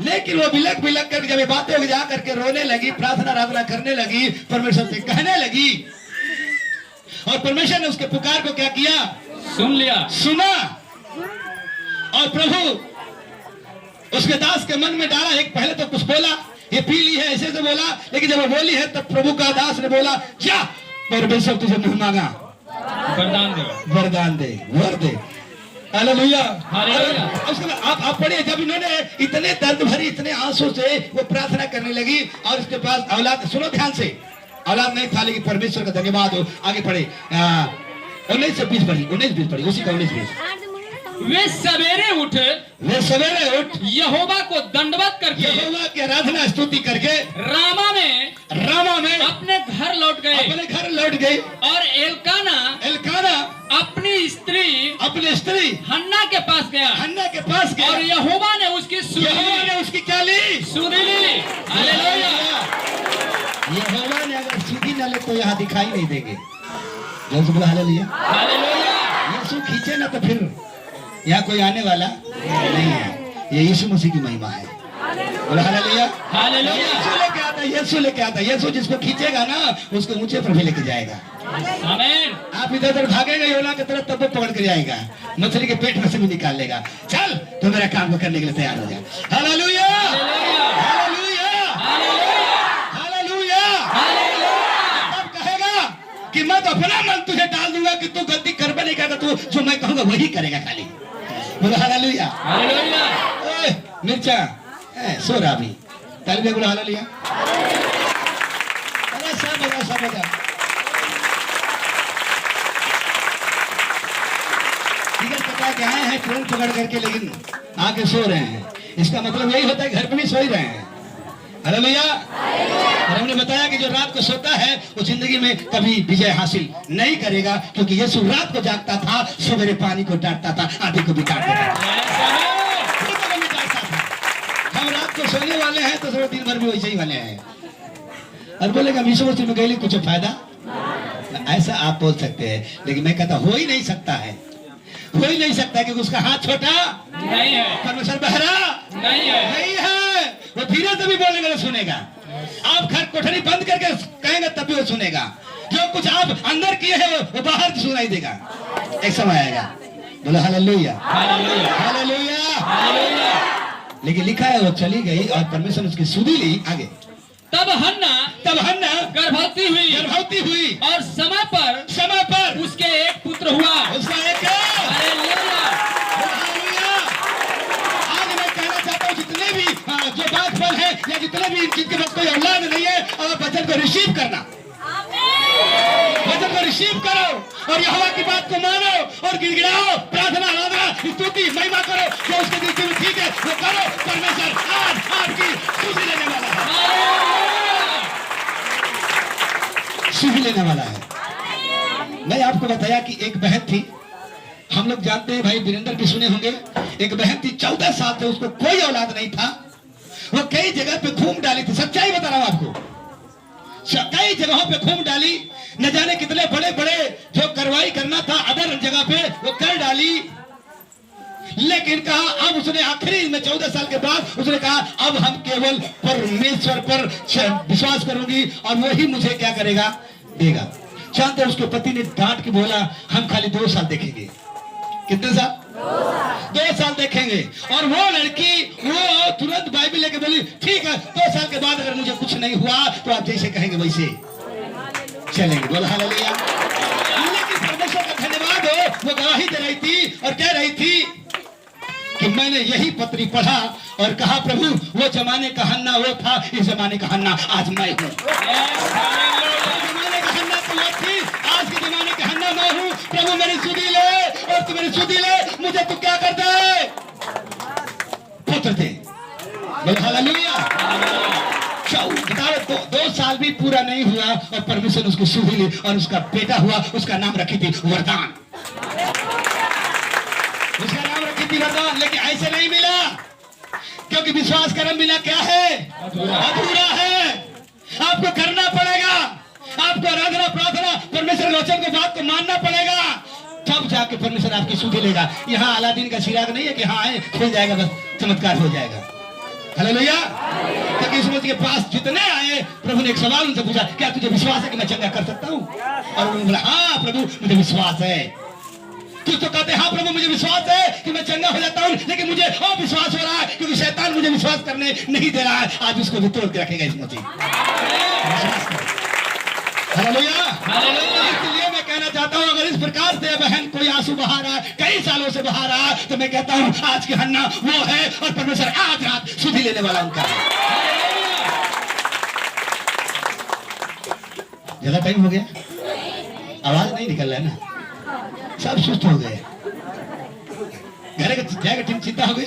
लेकिन वो बिलक बिलक करके जब ये बातें जा करके रोने लगी, प्रार्थना आराधना करने लगी, परमेश्वर से कहने लगी, और परमेश्वर ने उसके पुकार को क्या किया? सुन लिया, सुना। और प्रभु उसके दास के मन में डाला। एक पहले तो कुछ बोला, ये पी ली है, ऐसे से बोला, लेकिन जब वो बोली है तब प्रभु का दास ने बोला, जा परमेश्वर तुझे मुंह मांगा वरदान दे, वरदान दे, वर दे। Hallelujah, hallelujah. उसके बाद आप पढ़िए, जब इन्होंने इतने दर्द भरी, इतने आंसू से वो प्रार्थना करने लगी, और उसके पास औलाद, सुनो ध्यान से, औलाद नहीं था, लेकिन परमेश्वर का धन्यवाद हो। आगे पढ़े 19 से 20 पढ़ी, 19-20 पढ़ी, उसी का 19-20। वे सवेरे उठे, वे सवेरे उठ यहोवा को दंडवत करके, यहोवा की आराधना स्तुति करके रामा में अपने घर लौट गए। अपने घर लौट गए। और एल्काना अपनी स्त्री हन्ना के पास गया, हन्ना के पास गया, और यहोवा ने उसकी यहोवा ने उसकी क्या ली? सुधि ली। हालेलुया। यहोवा ने अगर सुधि न ले तो यहाँ दिखाई नहीं देंगे। जल्द बोला हालेलुया। हालेलुया। यीशु खींचे ना तो फिर यहाँ कोई आने वाला नहीं है। ये यीशु मसीह की महिमा है। बोला हालेलुया। हालेलुया। यीशु लेके आता है, यीशु लेके आता है। यीशु जिसको खींचेगा ना उसको ऊंचे पर भी लेके जाएगा। आमीन। आप इधर उधर भागेंगे योना की तरफ, तब वो पकड़ के जाएगा, मछली के पेट में से भी निकाल लेगा। चल तो मेरा काम को करने के लिए तैयार हो जा। Hallelujah, hallelujah, hallelujah, hallelujah. तब कहेगा कि मैं तो अपना मन तुझे डाल दूंगा कि तू गलती कर भी नहीं करेगा, तू जो मैं कहूंगा वही करेगा खाली। बोला हालेलुया। हालेलुया। मिर्चा सो रहा भी तालिबे, बोला हालेलुया। अरे सब होगा, सब होगा। पता क्या है ट्रेन पकड़ करके, लेकिन आके सो रहे हैं। इसका मतलब यही होता है घर पे भी सो ही रहे हैं। हालेलुया। और हमने बताया कि जो रात को सोता है वो जिंदगी में कभी विजय हासिल नहीं करेगा, क्योंकि यीशु रात को जागता था, सवेरे पानी को डांटता था, आंधी को भी काटता था। हम रात को सोने वाले हैं तो दिन भर भी वैसे ही वाले हैं। और बोलेगा यीशु मसीह में गए कुछ फायदा, ऐसा आप बोल सकते हैं, लेकिन मैं कहता हो ही नहीं सकता है, हो ही नहीं सकता, क्योंकि उसका हाथ छोटा नहीं है, परमेश्वर बहरा नहीं है, नहीं है। वो धीरे से भी बोलेगा तो सुनेगा। आप घर कोठरी बंद करके कहेंगे तब भी वो सुनेगा। जो कुछ आप अंदर किए हैं वो बाहर सुनाई देगा। एक समय आएगा। बोलो हालेलुया, हालेलुया, हालेलुया, हालेलुया। लेकिन लिखा है वो चली गई और परमेश्वर उसकी सुधि ली। आगे तब हन्ना गर्भवती हुई और समय पर उसके एक पुत्र हुआ। उसका एक हालेलुया। आज मैं कहना चाहता हूँ जितने भी जो बात बल है या जितने भी जिनके पास कोई औलाद नहीं है, और वचन को रिसीव करना, वचन को रिसीव करो और यहोवा की बात को मानो और गिड़गिड़ाओ, प्रार्थना आराधना स्तुति महिमा करो। जो उसके दिल में ठीक है वो करो। परमेश्वर आज आपकी सुधि लेने वाला है, सुधि लेने वाला है। मैं आपको बताया कि एक बहन थी, हम लोग जानते हैं भाई, वीरेंद्र भी सुने होंगे। एक बहन थी 14 साल से, उसको कोई औलाद नहीं था। वो कई जगह पे घूम डाली थी, सच्चाई बता रहा हूं आपको, कई जगहों पे घूम डाली, न जाने कितने बड़े बड़े जो कार्रवाई करना था अदर जगह पे वो कर डाली। लेकिन कहा अब उसने आखिरी में 14 साल के बाद उसने कहा अब हम केवल परमेश्वर पर विश्वास करूंगी और वही मुझे क्या करेगा, देगा। जानते उसके पति ने डांट के बोला हम खाली 2 साल देखेंगे। कितने साल? 2 साल देखेंगे। और वो लड़की वो तुरंत बाइबल लेके बोली ठीक है 2 साल के बाद अगर मुझे कुछ नहीं हुआ तो आप जैसे कहेंगे वैसे चलेंगे। बोला हालेलुया। लेकिन परमेश्वर का धन्यवाद हो, वो गवाही दे रही थी और कह रही थी कि मैंने यही पत्री पढ़ा और कहा प्रभु वो जमाने का हन्ना वो था, इस जमाने का हन्ना आज मैं हूँ। जमाने का हन्ना तो वो थी, आज के जमाने का हन्ना मैं हूँ। प्रभु मेरी सुधि ले और तू मेरी सुधि ले, मुझे तू क्या कर दे, पुत्र दे। बोले हालेलुया। 2 साल भी पूरा नहीं हुआ और परमेश्वर ने उसको सुधि ली और उसका बेटा हुआ। उसका नाम रखी थी वरदान, उसका नाम रखी थी वरदान। लेकिन ऐसे नहीं मिला, क्योंकि विश्वास कर्म बिना क्या है, अधूरा है। आपको करना पड़ेगा, आपको आराधना प्रार्थना परमेश्वर के वचन को बात को मानना पड़ेगा, तब जाके परमेश्वर आपकी सुधि लेगा। यहाँ अलादीन का चिराग नहीं है कि हाँ खुल जाएगा बस चमत्कार हो जाएगा। हालेलुया। क्योंकि यीशु मसीह के पास जितने आए, प्रभु ने एक सवाल उनसे पूछा, क्या तुझे विश्वास है कि मैं चंगा कर सकता हूँ? और उन्होंने बोला, हाँ प्रभु मुझे विश्वास है। कुछ तो कहते, हाँ प्रभु मुझे विश्वास है कि मैं चंगा हो जाता हूँ, लेकिन मुझे और विश्वास हो रहा है क्योंकि शैतान मुझे विश्वास करने नहीं दे रहा है। आज उसको भी तोड़ के रखेगा यीशु मसीह। हालेलुया। इसलिए मैं कहना चाहता हूँ, अगर इस प्रकार से बहन कोई आंसू बहा रहा है, कई सालों से बहा रहा है, तो मैं कहता हूँ आज की हन्ना वो है और परमेश्वर आज रात सुधि लेने वाला उनका है। ज्यादा टाइम हो गया, आवाज नहीं निकल रहा है ना, सब सुस्त हो गए, घर जाएगा चिंता हो गई।